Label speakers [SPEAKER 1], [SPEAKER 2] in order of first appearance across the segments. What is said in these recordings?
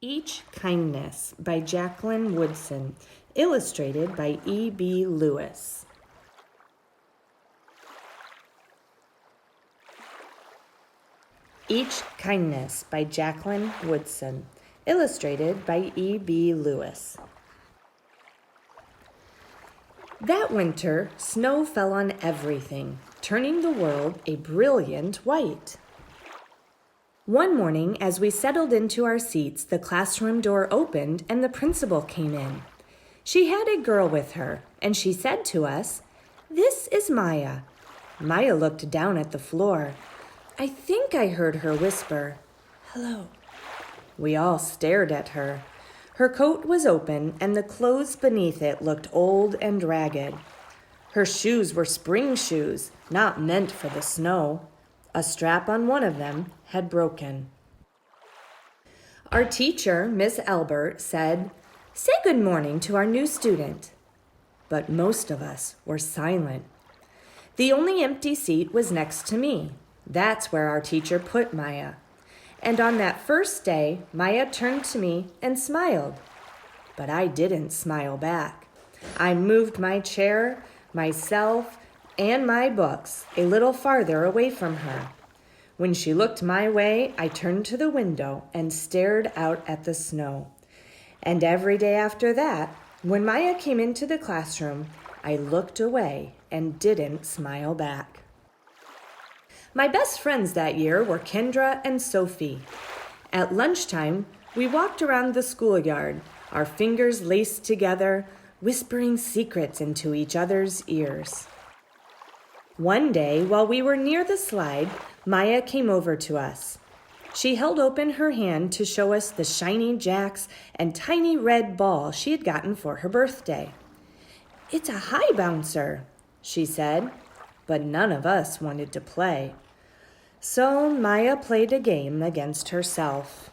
[SPEAKER 1] Each Kindness by Jaqueline Woodson, illustrated by E.B. Lewis. Each Kindness by Jaqueline Woodson, illustrated by E.B. Lewis. That winter, snow fell on everything, turning the world a brilliant white. One morning, as we settled into our seats, the classroom door opened and the principal came in. She had a girl with her, and she said to us, "This is Maya." Maya looked down at the floor. I think I heard her whisper, "Hello." We all stared at her. Her coat was open, and the clothes beneath it looked old and ragged. Her shoes were spring shoes, not meant for the snow. A strap on one of them had broken. Our teacher, Miss Albert, said, "Say good morning to our new student." But most of us were silent. The only empty seat was next to me. That's where our teacher put Maya. And on that first day, Maya turned to me and smiled. But I didn't smile back. I moved my chair, myself, and my books a little farther away from her. When she looked my way, I turned to the window and stared out at the snow. And every day after that, when Maya came into the classroom, I looked away and didn't smile back. My best friends that year were Kendra and Sophie. At lunchtime, we walked around the schoolyard, our fingers laced together, whispering secrets into each other's ears. One day, while we were near the slide, Maya came over to us. She held open her hand to show us the shiny jacks and tiny red ball she had gotten for her birthday. "It's a high bouncer," she said, but none of us wanted to play. So Maya played a game against herself.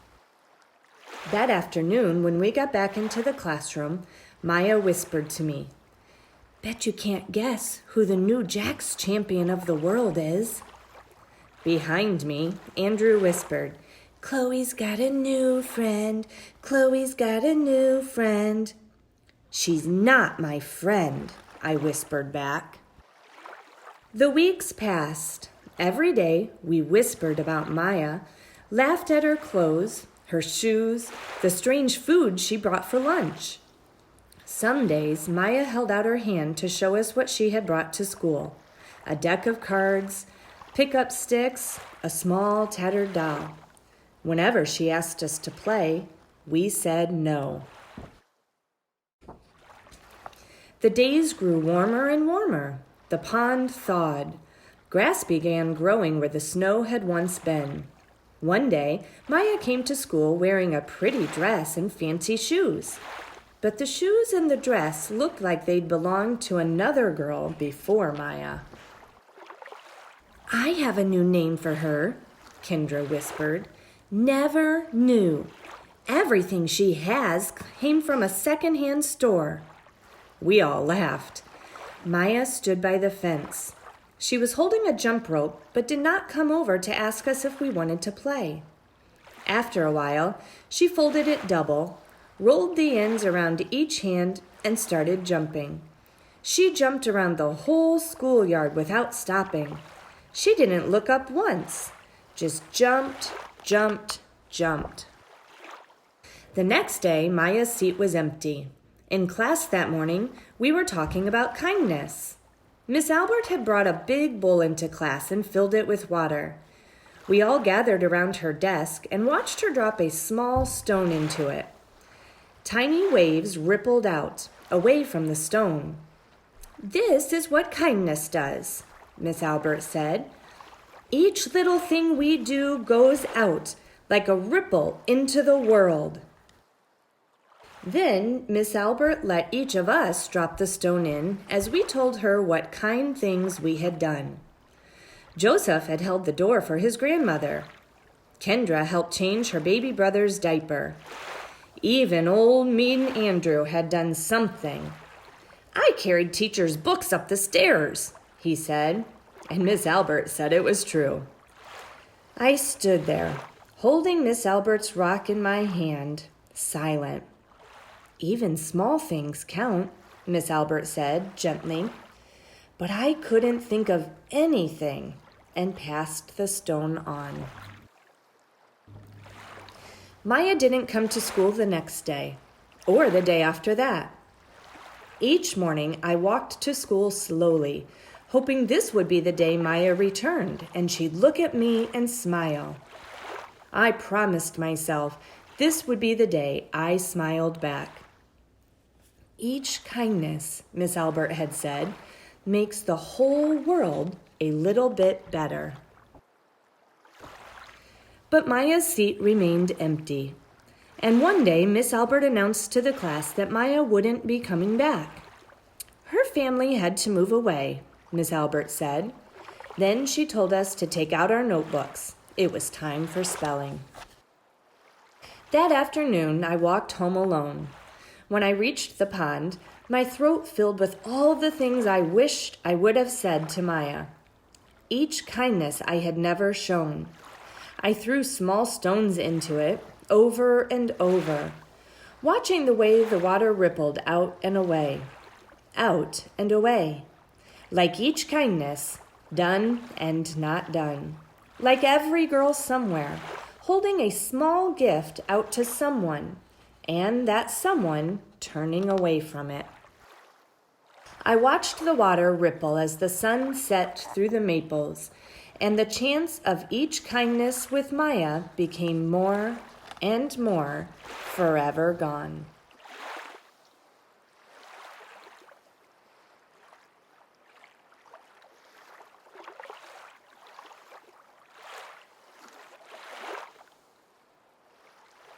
[SPEAKER 1] That afternoon, when we got back into the classroom, Maya whispered to me, "Bet you can't guess who the new Jacks champion of the world is." Behind me, Andrew whispered, "Chloe's got a new friend. Chloe's got a new friend." "She's not my friend," I whispered back. The weeks passed. Every day we whispered about Maya, laughed at her clothes, her shoes, the strange food she brought for lunch. Some days, Maya held out her hand to show us what she had brought to school: a deck of cards, pick-up sticks, a small tattered doll. Whenever she asked us to play, we said no. The days grew warmer and warmer. The pond thawed. Grass began growing where the snow had once been. One day, Maya came to school wearing a pretty dress and fancy shoes. But the shoes and the dress looked like they'd belonged to another girl before Maya. "I have a new name for her," Kendra whispered. "Never knew. Everything she has came from a second-hand store." We all laughed. Maya stood by the fence. She was holding a jump rope, but did not come over to ask us if we wanted to play. After a while, she folded it double, rolled the ends around each hand, and started jumping. She jumped around the whole schoolyard without stopping. She didn't look up once, just jumped, jumped, jumped. The next day, Maya's seat was empty. In class that morning, we were talking about kindness. Miss Albert had brought a big bowl into class and filled it with water. We all gathered around her desk and watched her drop a small stone into it. Tiny waves rippled out, away from the stone. "This is what kindness does," Miss Albert said. "Each little thing we do goes out like a ripple into the world." Then Miss Albert let each of us drop the stone in as we told her what kind things we had done. Joseph had held the door for his grandmother. Kendra helped change her baby brother's diaper. Even old mean Andrew had done something. "I carried teacher's books up the stairs," he said, and Miss Albert said it was true. I stood there, holding Miss Albert's rock in my hand, silent. "Even small things count," Miss Albert said gently. But I couldn't think of anything and passed the stone on. Maya didn't come to school the next day, or the day after that. Each morning I walked to school slowly, hoping this would be the day Maya returned and she'd look at me and smile. I promised myself this would be the day I smiled back. "Each kindness," Miss Albert had said, "makes the whole world a little bit better." But Maya's seat remained empty, and one day Miss Albert announced to the class that Maya wouldn't be coming back. Her family had to move away, Miss Albert said. Then she told us to take out our notebooks. It was time for spelling. That afternoon, I walked home alone. When I reached the pond, my throat filled with all the things I wished I would have said to Maya. Each kindness I had never shown. I threw small stones into it, over and over, watching the way the water rippled out and away, like each kindness, done and not done, like every girl somewhere, holding a small gift out to someone, and that someone turning away from it. I watched the water ripple as the sun set through the maples, and the chance of each kindness with Maya became more and more forever gone.